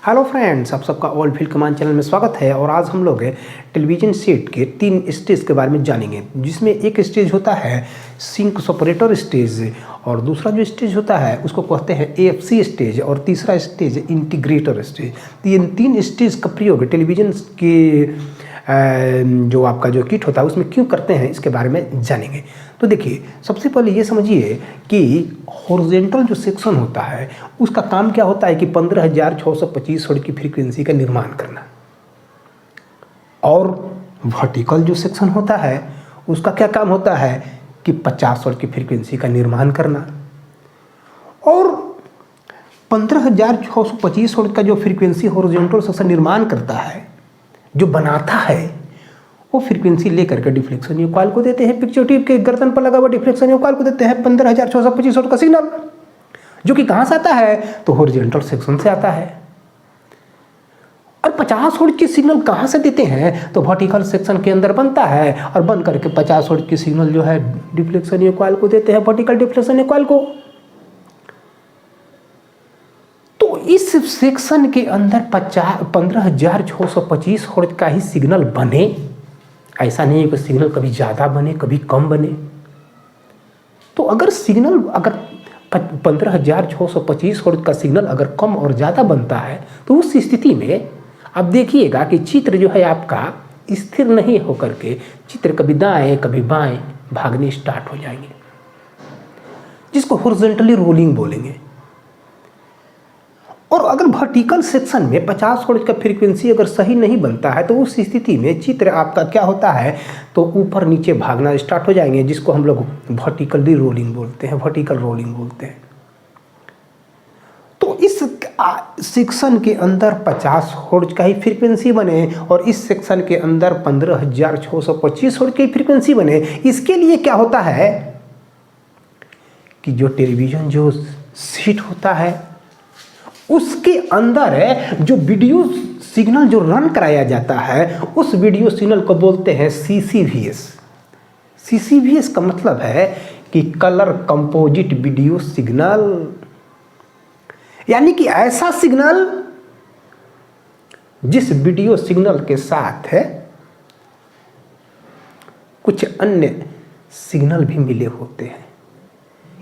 Hello friends, आप सबका all field command channel में स्वागत है। और आज हम लोग टेलीविज़न सेट के 3 स्टेज के बारे में जानेंगे, जिसमें एक स्टेज होता है सिंक सेपरेटर स्टेज, और दूसरा जो स्टेज होता है उसको कहते हैं एएफसी स्टेज, और तीसरा स्टेज इंटीग्रेटर स्टेज। तो ये 3 स्टेज का प्रयोग टेलीविज़न के जो आपका जो किट होता है उसमें क्यों करते हैं, इसके बारे में जानेंगे। तो देखिए, सबसे पहले ये समझिए कि हॉरिजॉन्टल जो सेक्शन होता है उसका काम क्या होता है कि 15,625 हर्ट्ज की फ्रीक्वेंसी का निर्माण करना, और वर्टिकल जो सेक्शन होता है उसका क्या काम होता है कि 50 हर्ट्ज की फ्रीक्वेंसी का निर्माण करना। और 15,625 हर्ट्ज का जो फ्रीक्वेंसी हॉरिजॉन्टल सेक्शन निर्माण करता है, जो बनाता है, वो फ्रीक्वेंसी लेकर के डिफ्लेक्शन वेव कॉइल को देते हैं। पिक्चर ट्यूब के गर्दन पर लगा हुआ डिफ्लेक्शन वेव कॉइल को देते हैं 15,625 हर्ट्ज का सिग्नल, जो कि कहाँ से आता है तो हॉरिजॉन्टल सेक्शन से आता है। और 50 हर्ट्ज की सिग्नल कहाँ से देते हैं तो वर्टिकल सेक्शन के अंदर बनता है, और बन करके 50 हर्ट्ज की सिग्नल जो है डिफ्लेक्शन वेव कॉइल को देते हैं, वर्टिकल डिफ्लेक्शन वेव कॉइल को। तो इस सेक्शन के अंदर 15,625 हर्ट्ज का ही सिग्नल बने, ऐसा नहीं है कि सिग्नल कभी ज़्यादा बने कभी कम बने। तो अगर 15,625 हर्ट्ज का सिग्नल अगर कम और ज़्यादा बनता है तो उस स्थिति में आप देखिएगा कि चित्र जो है आपका स्थिर नहीं होकर के चित्र कभी दाएं कभी बाएं भागने स्टार्ट हो जाएंगे, जिसको हॉरिजॉन्टली रोलिंग बोलेंगे। और अगर वर्टिकल सेक्शन में 50 हर्ट्ज का फ्रीक्वेंसी अगर सही नहीं बनता है तो उस स्थिति में चित्र आपका क्या होता है तो ऊपर नीचे भागना स्टार्ट हो जाएंगे, जिसको हम लोग वर्टिकली रोलिंग बोलते हैं, वर्टिकल रोलिंग बोलते हैं। तो इस सेक्शन के अंदर 50 हर्ट्ज का ही फ्रीक्वेंसी बने और इस सेक्शन के अंदर 15,625 हर्ट्ज की फ्रीक्वेंसी बने। इसके लिए क्या होता है कि जो टेलीविज़न जो सेट होता है उसके अंदर है जो वीडियो सिग्नल जो रन कराया जाता है, उस वीडियो सिग्नल को बोलते हैं CCVS। CCVS का मतलब है कि कलर कंपोजिट वीडियो सिग्नल, यानी कि ऐसा सिग्नल जिस वीडियो सिग्नल के साथ है कुछ अन्य सिग्नल भी मिले होते हैं,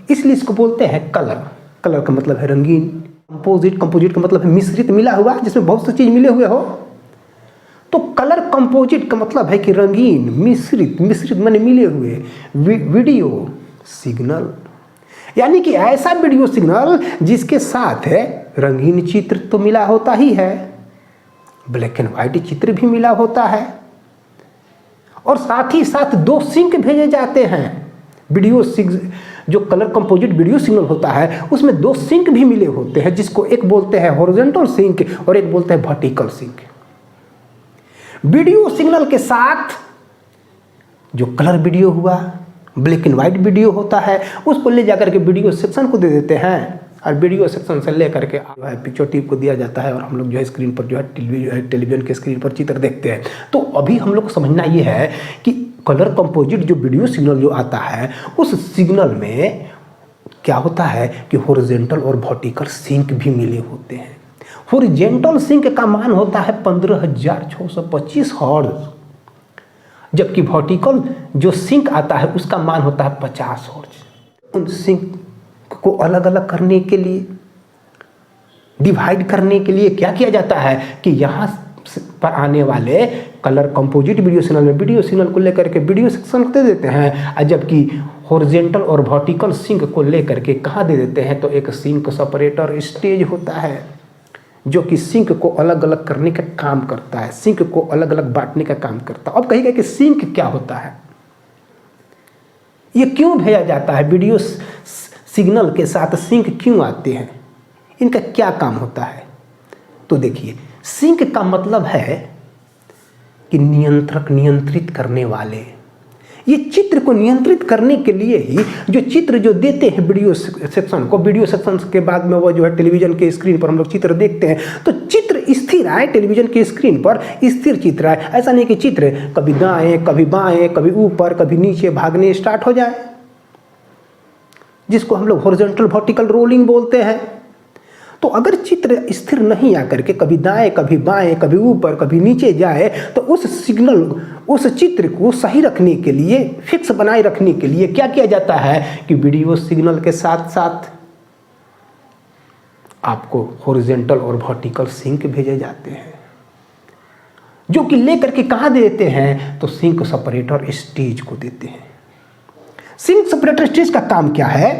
इसलिए इसको बोलते हैं कलर। कलर का मतलब है रंगीन, कंपोजिट का मतलब है मिश्रित, मिला हुआ, जिसमें बहुत सी चीज मिले हुए हो। तो कलर कंपोजिट का मतलब है कि रंगीन, मिश्रित माने मिले हुए वीडियो सिग्नल, यानी कि ऐसा वीडियो सिग्नल जिसके साथ है रंगीन चित्र तो मिला होता ही है, ब्लैक एंड व्हाइट चित्र भी मिला होता है, और साथ ही साथ 2 सिंक भेजे जाते हैं। वीडियो जो कलर कंपोजिट वीडियो सिग्नल होता है उसमें 2 सिंक भी मिले होते हैं, जिसको एक बोलते हैं हॉरिजॉन्टल सिंक और एक बोलते हैं वर्टिकल सिंक। वीडियो सिग्नल के साथ जो कलर वीडियो हुआ, ब्लैक एंड व्हाइट वीडियो होता है, उसको ले जाकर के वीडियो सेक्शन को दे देते हैं, और वीडियो सेक्शन से ले करके जो है पिक्चर ट्यूब को दिया जाता है, और हम लोग जो है स्क्रीन पर जो है टेलीविजन के स्क्रीन पर चित्र देखते हैं। तो अभी हम लोग को समझना ये है कि कलर कंपोजिट जो वीडियो सिग्नल जो आता है उस सिग्नल में क्या होता है कि हॉरिजॉन्टल और वर्टिकल सिंक भी मिले होते हैं। हॉरिजॉन्टल सिंक का मान होता है 15,625 हर्ट्ज, जबकि वर्टिकल जो सिंक आता है उसका मान होता है 50 हर्ट्ज। उन सिंक को अलग अलग करने के लिए, डिवाइड करने के लिए क्या किया जाता है कि यहाँ पर आने वाले कलर कंपोजिट वीडियो सिग्नल में वीडियो सिग्नल को लेकर के वीडियो सेक्शन को दे देते हैं, जबकि हॉरिजॉन्टल और वर्टिकल सिंक को लेकर के कहाँ दे देते हैं तो एक सिंक सेपरेटर स्टेज होता है, जो कि सिंक को अलग अलग करने का काम करता है, सिंक को अलग अलग बांटने का काम करता है। अब कहिएगा कि सिंक क्या होता है, ये क्यों भेजा जाता है, वीडियो सिग्नल के साथ सिंक क्यों आते हैं, इनका क्या काम होता है। तो देखिए, सिंक का मतलब है कि नियंत्रक, नियंत्रित करने वाले। ये चित्र को नियंत्रित करने के लिए ही जो चित्र जो देते हैं वीडियो सेक्शन को, वीडियो सेक्शन के बाद में वो जो है टेलीविजन के स्क्रीन पर हम लोग चित्र देखते हैं, तो चित्र स्थिर आए, टेलीविजन के स्क्रीन पर स्थिर चित्र आए। ऐसा नहीं कि चित्र कभी दाएं कभी बाएं कभी ऊपर कभी नीचे भागने स्टार्ट हो जाए, जिसको हम लोग हॉरिजॉन्टल वर्टिकल रोलिंग बोलते हैं। तो अगर चित्र स्थिर नहीं आकर के कभी दाएं कभी बाएं कभी ऊपर कभी नीचे जाए तो उस चित्र को सही रखने के लिए, फिक्स बनाए रखने के लिए क्या किया जाता है कि वीडियो सिग्नल के साथ साथ आपको हॉरिजॉन्टल और वर्टिकल सिंक भेजे जाते हैं, जो कि लेकर के कहाँ देते हैं तो सिंक सेपरेटर स्टेज को देते हैं। सिंक सेपरेटर स्टेज का काम क्या है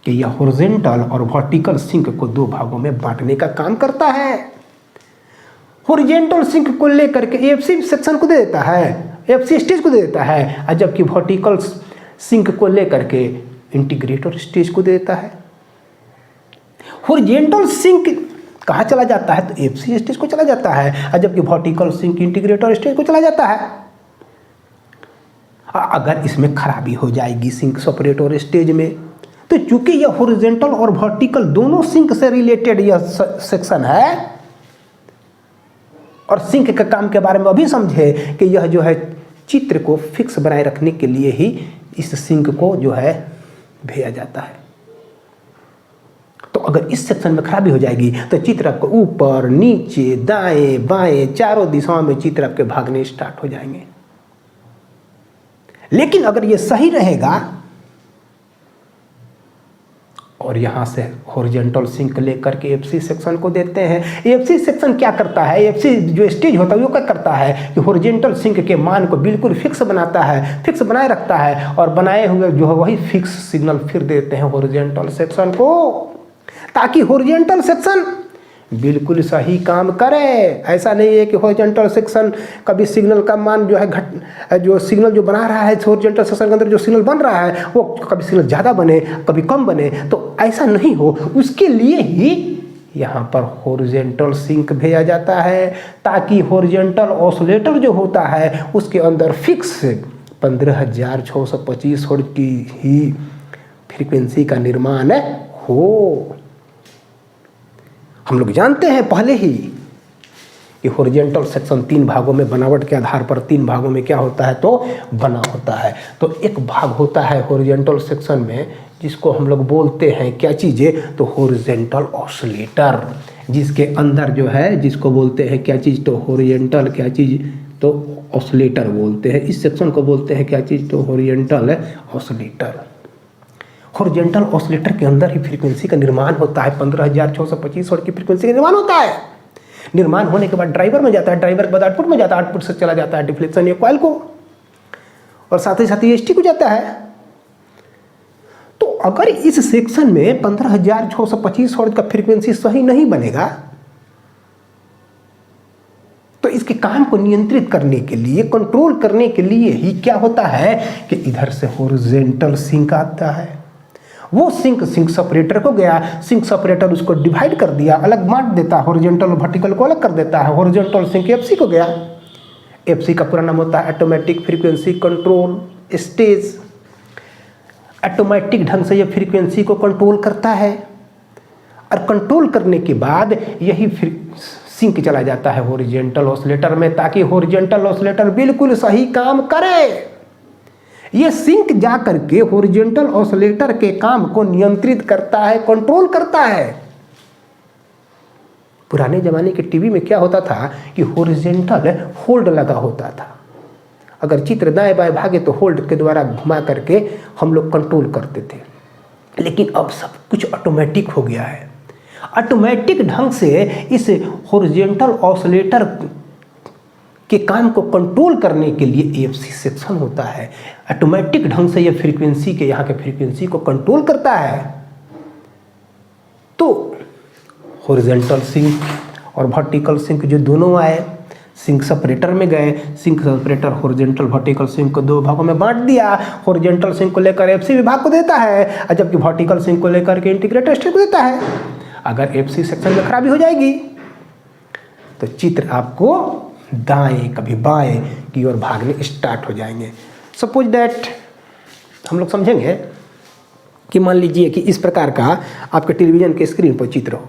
कि यह हॉरिजॉन्टल और वर्टिकल सिंक को दो भागों में बांटने का काम करता है। हॉरिजॉन्टल सिंक को लेकर के एएफसी सेक्शन को दे देता है, एएफसी स्टेज को दे देता है, और जबकि वर्टिकल सिंक को लेकर के इंटीग्रेटर स्टेज को दे देता है। हॉरिजॉन्टल सिंक कहाँ चला जाता है तो एएफसी स्टेज को चला जाता है, और जबकि वर्टिकल सिंक इंटीग्रेटर स्टेज को चला जाता है। अगर इसमें खराबी हो जाएगी सिंक सेपरेटर स्टेज में, तो चूंकि यह हॉरिजॉन्टल और वर्टिकल दोनों सिंक से रिलेटेड यह सेक्शन है, और सिंक के काम के बारे में अभी समझे कि यह जो है चित्र को फिक्स बनाए रखने के लिए ही इस सिंक को जो है भेजा जाता है। तो अगर इस सेक्शन में खराबी हो जाएगी तो चित्र आपको ऊपर नीचे दाएं बाएं चारों दिशाओं में चित्र आपके भागने स्टार्ट हो जाएंगे। लेकिन अगर ये सही रहेगा और यहां से हॉरिजॉन्टल सिंक लेकर के एएफसी सेक्शन को देते हैं। एएफसी सेक्शन क्या करता है, एएफसी जो स्टेज होता है वो क्या करता है कि हॉरिजॉन्टल सिंक के मान को बिल्कुल फिक्स बनाता है, फिक्स बनाए रखता है, और बनाए हुए जो है वही फिक्स सिग्नल फिर देते हैं हॉरिजॉन्टल सेक्शन को, ताकि हॉरिजॉन्टल सेक्शन बिल्कुल सही काम करे। ऐसा नहीं है कि हॉरिजॉन्टल सेक्शन कभी सिग्नल का मान जो है जो सिग्नल जो बना रहा है हॉरिजॉन्टल सेक्शन के अंदर जो सिग्नल बन रहा है वो कभी सिग्नल ज़्यादा बने कभी कम बने, तो ऐसा नहीं हो। उसके लिए ही यहाँ पर हॉरिजॉन्टल सिंक भेजा जाता है, ताकि हॉरिजॉन्टल ऑसिलेटर जो होता है उसके अंदर फिक्स 15,625 हर्ट्ज की ही फ्रीक्वेंसी का निर्माण हो। हम लोग जानते हैं पहले ही कि हॉरिजॉन्टल सेक्शन 3 भागों में बनावट के आधार पर 3 भागों में क्या होता है तो बना होता है। तो एक भाग होता है हॉरिजॉन्टल सेक्शन में जिसको हम लोग बोलते हैं क्या चीज़ें तो हॉरिजॉन्टल ऑसिलेटर, जिसके अंदर जो है जिसको बोलते हैं क्या चीज़ तो हॉरिजॉन्टल क्या चीज़ तो ऑसिलेटर बोलते हैं। इस सेक्शन को बोलते हैं क्या चीज़ तो हॉरिजॉन्टल ऑसिलेटर। हॉरिजॉन्टल ऑसिलेटर के अंदर ही फ्रीक्वेंसी का निर्माण होता है, 15,625 हर्ट्ज की फ्रीक्वेंसी का निर्माण होता है। निर्माण होने के बाद ड्राइवर में जाता है, ड्राइवर के बाद आउटपुट में जाता है, आउटपुट से चला जाता है डिफ्लेक्शन या कॉइल को, और साथ ही साथ EST को जाता है। तो अगर इस सेक्शन में 15,625 हर्ट्ज का फ्रीक्वेंसी सही नहीं बनेगा तो इसके काम को नियंत्रित करने के लिए, कंट्रोल करने के लिए ही क्या होता है कि इधर से हॉरिजॉन्टल सिंक आता है। वो सिंक सेपरेटर को गया, सिंक सेपरेटर उसको डिवाइड कर दिया, अलग बांट देता है, हॉरिजॉन्टल और वर्टिकल को अलग कर देता है। हॉरिजॉन्टल सिंक एफसी को गया, एफसी का पूरा नाम होता है automatic frequency control stage. Automatic ढंग से ये फ्रीक्वेंसी को कंट्रोल करता है, और कंट्रोल करने के बाद यही सिंक चला जाता है हॉरिजॉन्टल ऑसिलेटर में, ताकि हॉरिजॉन्टल ऑसिलेटर बिल्कुल सही काम करे। ये सिंक जा करके हॉरिजॉन्टल ऑसिलेटर के काम को नियंत्रित करता है, कंट्रोल करता है। पुराने जमाने के टीवी में क्या होता था कि हॉरिजॉन्टल होल्ड लगा होता था, अगर चित्र दाएं बाएं भागे तो होल्ड के द्वारा घुमा करके हम लोग कंट्रोल करते थे। लेकिन अब सब कुछ ऑटोमेटिक हो गया है। ऑटोमेटिक ढंग से इस हॉरिजॉन्टल ऑसिलेटर के काम को कंट्रोल करने के लिए एएफसी सेक्शन होता है। ऑटोमेटिक ढंग से ये फ्रीक्वेंसी के यहाँ के फ्रीक्वेंसी को कंट्रोल करता है। तो हॉरिजॉन्टल सिंक और वर्टिकल सिंक जो दोनों आए, सिंक सेपरेटर में गए, sync separator horizontal vertical sync को 2 भागों में बांट दिया। हॉरिजॉन्टल सिंक को लेकर एफसी विभाग को देता है, और जबकि वर्टिकल सिंक को लेकर के इंटीग्रेटेड स्टेज को देता है। अगर एफसी सेक्शन में खराबी हो जाएगी तो चित्र आपको दाएं कभी बाएं की ओर भागने स्टार्ट हो जाएंगे। सपोज दैट हम लोग समझेंगे कि मान लीजिए कि इस प्रकार का आपके टेलीविज़न के स्क्रीन पर चित्र हो,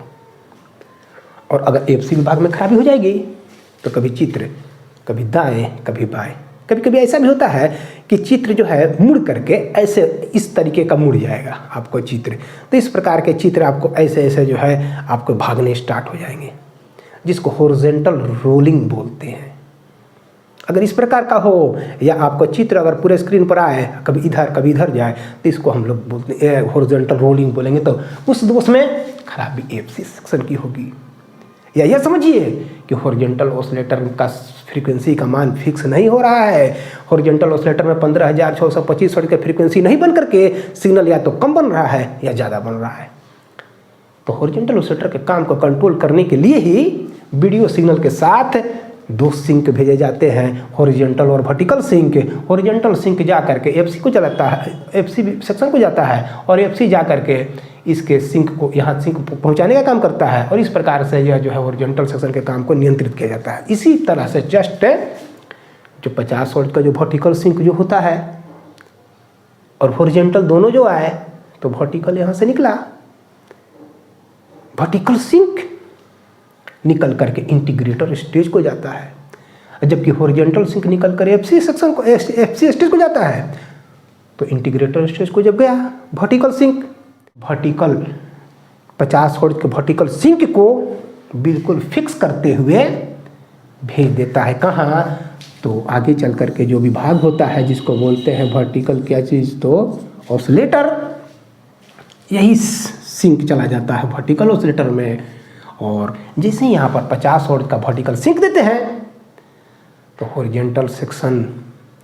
और अगर एफसी विभाग में खराबी हो जाएगी तो कभी चित्र कभी दाएं कभी बाएं। कभी कभी ऐसा भी होता है कि चित्र जो है मुड़ करके ऐसे इस तरीके का मुड़ जाएगा आपको चित्र। तो इस प्रकार के चित्र आपको ऐसे ऐसे जो है आपको भागने स्टार्ट हो जाएंगे, जिसको हॉरिजॉन्टल रोलिंग बोलते हैं। अगर इस प्रकार का हो या आपको चित्र अगर पूरे स्क्रीन पर आए कभी इधर जाए तो इसको हम लोग बोलते हैं हॉरिजॉन्टल रोलिंग बोलेंगे। तो उस दोष में खराबी एफसी सेक्शन की होगी। या यह समझिए कि हॉरिजॉन्टल ऑसिलेटर का फ्रीक्वेंसी का मान फिक्स नहीं हो रहा है। हॉरिजॉन्टल ऑसिलेटर में 15,625 हर्ट्ज का फ्रीक्वेंसी नहीं बन करके सिग्नल या तो कम बन रहा है या ज़्यादा बन रहा है। तो हॉरिजॉन्टल ऑसिलेटर के काम को कंट्रोल करने के लिए ही वीडियो सिग्नल के साथ दो सिंक भेजे जाते हैं, हॉरिजॉन्टल और वर्टिकल सिंक। हॉरिजॉन्टल सिंक जा करके एफसी को चलाता है, एफसी सेक्शन को जाता है और एफसी जा करके इसके सिंक को यहाँ सिंक पहुँचाने का काम करता है और इस प्रकार से यह जो है हॉरिजॉन्टल सेक्शन के काम को नियंत्रित किया जाता है। इसी तरह से जस्ट जो 50 वोल्ट का जो वर्टिकल सिंक जो होता है और हॉरिजॉन्टल दोनों जो आए तो वर्टिकल यहाँ से निकला, वर्टिकल सिंक निकल करके इंटीग्रेटर स्टेज को जाता है, जबकि हॉरिजॉन्टल सिंक निकल कर एफसी सेक्शन को एफसी स्टेज को जाता है। तो इंटीग्रेटर स्टेज को जब गया वर्टिकल सिंक, वर्टिकल 50 हर्ट्ज के वर्टिकल सिंक को बिल्कुल फिक्स करते हुए भेज देता है कहाँ, तो आगे चल करके जो विभाग होता है जिसको बोलते हैं वर्टिकल क्या चीज़, तो ऑसिलेटर। यही सिंक चला जाता है वर्टिकल ऑसिलेटर में और जैसे ही यहाँ पर 50 हर्ट्ज का वर्टिकल सिंक देते हैं तो हॉरिजॉन्टल सेक्शन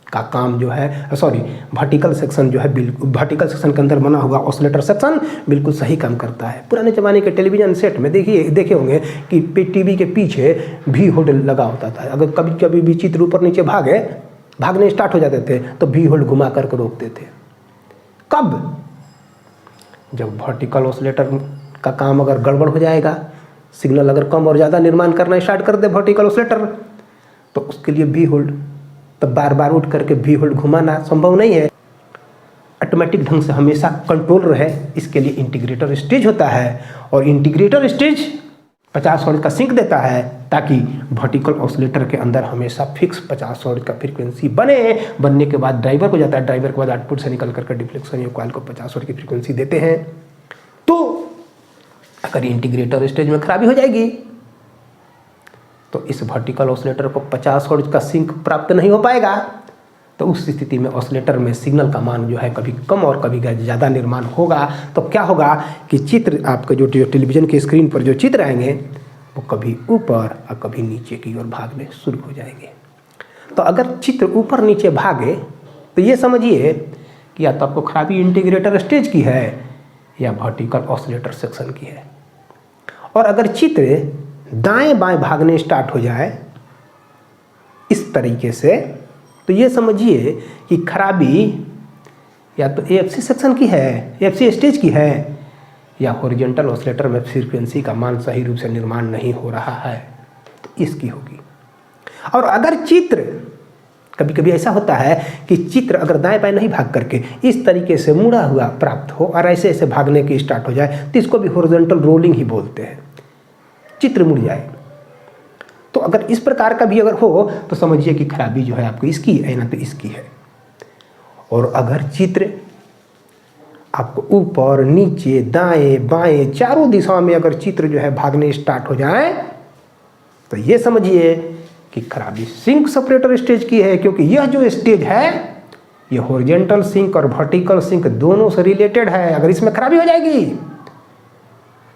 का काम जो है वर्टिकल सेक्शन जो है बिल्कुल वर्टिकल सेक्शन के अंदर बना हुआ ऑसिलेटर सेक्शन बिल्कुल सही काम करता है। पुराने ज़माने के टेलीविज़न सेट में देखे होंगे कि टीवी के पीछे भी होल्ड लगा होता था। अगर कभी कभी भी चित्र ऊपर नीचे भागने स्टार्ट हो जाते थे तो भी होल्ड घुमा करके रोकते थे। कब? जब वर्टिकल ऑसिलेटर का काम अगर गड़बड़ हो जाएगा, सिग्नल अगर कम और ज़्यादा निर्माण करना स्टार्ट कर दे वर्टिकल ऑसिलेटर, तो उसके लिए भी होल्ड, तब बार बार उठ करके भी होल्ड घुमाना संभव नहीं है। ऑटोमेटिक ढंग से हमेशा कंट्रोल रहे, इसके लिए इंटीग्रेटर स्टेज होता है और इंटीग्रेटर स्टेज 50 हर्ट्ज का सिंक देता है ताकि वर्टिकल ऑसिलेटर के अंदर हमेशा फिक्स 50 हर्ट्ज का फ्रीक्वेंसी बनने के बाद ड्राइवर को जाता है, ड्राइवर के बाद आउटपुट से निकल करके डिफ्लेक्शन या कॉइल को 50 हर्ट्ज की फ्रीक्वेंसी देते हैं। तो अगर इंटीग्रेटर स्टेज में खराबी हो जाएगी तो इस वर्टिकल ऑसिलेटर को 50 हर्ट्ज का सिंक प्राप्त नहीं हो पाएगा। तो उस स्थिति में ऑसिलेटर में सिग्नल का मान जो है कभी कम और कभी ज़्यादा निर्माण होगा। तो क्या होगा कि चित्र आपके जो टेलीविज़न के स्क्रीन पर जो चित्र आएंगे वो कभी ऊपर और कभी नीचे की ओर भागने शुरू हो जाएंगे। तो अगर चित्र ऊपर नीचे भागे तो ये समझिए कि या तो आपको खराबी इंटीग्रेटर स्टेज की है या वर्टिकल ऑसिलेटर सेक्शन की है। और अगर चित्र दाएं बाएं भागने स्टार्ट हो जाए इस तरीके से तो ये समझिए कि खराबी या तो एफसी सेक्शन की है, एफसी स्टेज की है, या हॉरिजॉन्टल ऑसिलेटर में फ्रीक्वेंसी का मान सही रूप से निर्माण नहीं हो रहा है तो इसकी होगी। और अगर चित्र कभी कभी ऐसा होता है कि चित्र अगर दाएं बाएं नहीं भाग करके इस तरीके से मुड़ा हुआ प्राप्त हो और ऐसे ऐसे भागने की स्टार्ट हो जाए तो इसको भी हॉरिजॉन्टल रोलिंग ही बोलते हैं, चित्र मुड़ जाए। तो अगर इस प्रकार का भी अगर हो तो समझिए कि खराबी जो है आपको इसकी है ना तो इसकी है। और अगर चित्र आपको ऊपर नीचे दाएं बाएं चारों दिशाओं में अगर चित्र जो है भागने स्टार्ट हो जाए तो ये समझिए कि खराबी सिंक सेपरेटर स्टेज की है, क्योंकि यह जो स्टेज है ये हॉरिजॉन्टल सिंक और वर्टिकल सिंक दोनों से रिलेटेड है। अगर इसमें खराबी हो जाएगी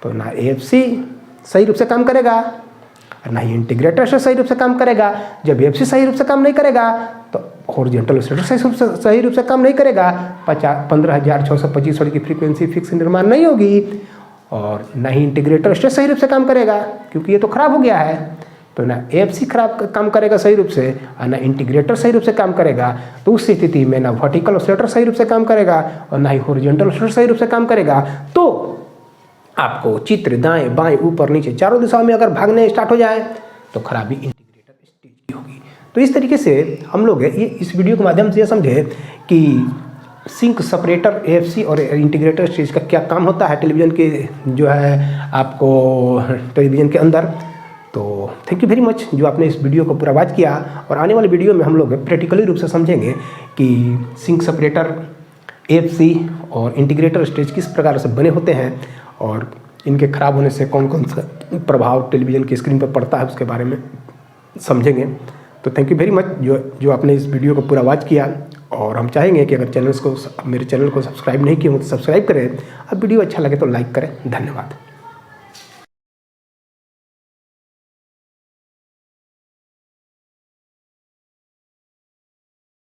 तो ना एफसी सही रूप से काम करेगा और ना ही इंटीग्रेटर से सही रूप से काम करेगा। जब एफसी सही रूप से काम नहीं करेगा तो हॉरिजॉन्टल ऑसिलेटर सही रूप से काम नहीं करेगा, 15,625 हर्ट्ज की फ्रीक्वेंसी फिक्स निर्माण नहीं होगी और ना ही इंटीग्रेटर स्टेज सही रूप से काम करेगा क्योंकि ये तो खराब हो गया है। तो ना एफसी खराब काम करेगा सही रूप से और ना इंटीग्रेटर सही रूप से काम करेगा। तो उस स्थिति में ना वर्टिकल ऑसिलेटर सही रूप से काम करेगा और ना ही हॉरिजॉन्टल ऑसिलेटर सही रूप से काम करेगा। तो आपको चित्र दाएं बाएं ऊपर नीचे चारों दिशाओं में अगर भागने स्टार्ट हो जाए तो खराबी इंटीग्रेटर स्टेज की होगी। तो इस तरीके से हम लोग ये इस वीडियो के माध्यम से ये समझे कि सिंक सेपरेटर एफसी और इंटीग्रेटर स्टेज का क्या काम होता है टेलीविज़न के जो है आपको टेलीविज़न के अंदर। तो थैंक यू वेरी मच जो आपने इस वीडियो को पूरा वॉच किया। और आने वाले वीडियो में हम लोग प्रैक्टिकली रूप से समझेंगे कि सिंक सेपरेटर, AFC और इंटीग्रेटर स्टेज किस प्रकार से बने होते हैं और इनके ख़राब होने से कौन कौन सा प्रभाव टेलीविज़न की स्क्रीन पर पड़ता है उसके बारे में समझेंगे। तो थैंक यू वेरी मच जो आपने इस वीडियो को पूरा वॉच किया। और हम चाहेंगे कि अगर मेरे चैनल को सब्सक्राइब नहीं किए हो तो सब्सक्राइब करें, अब वीडियो अच्छा लगे तो लाइक करें। धन्यवाद।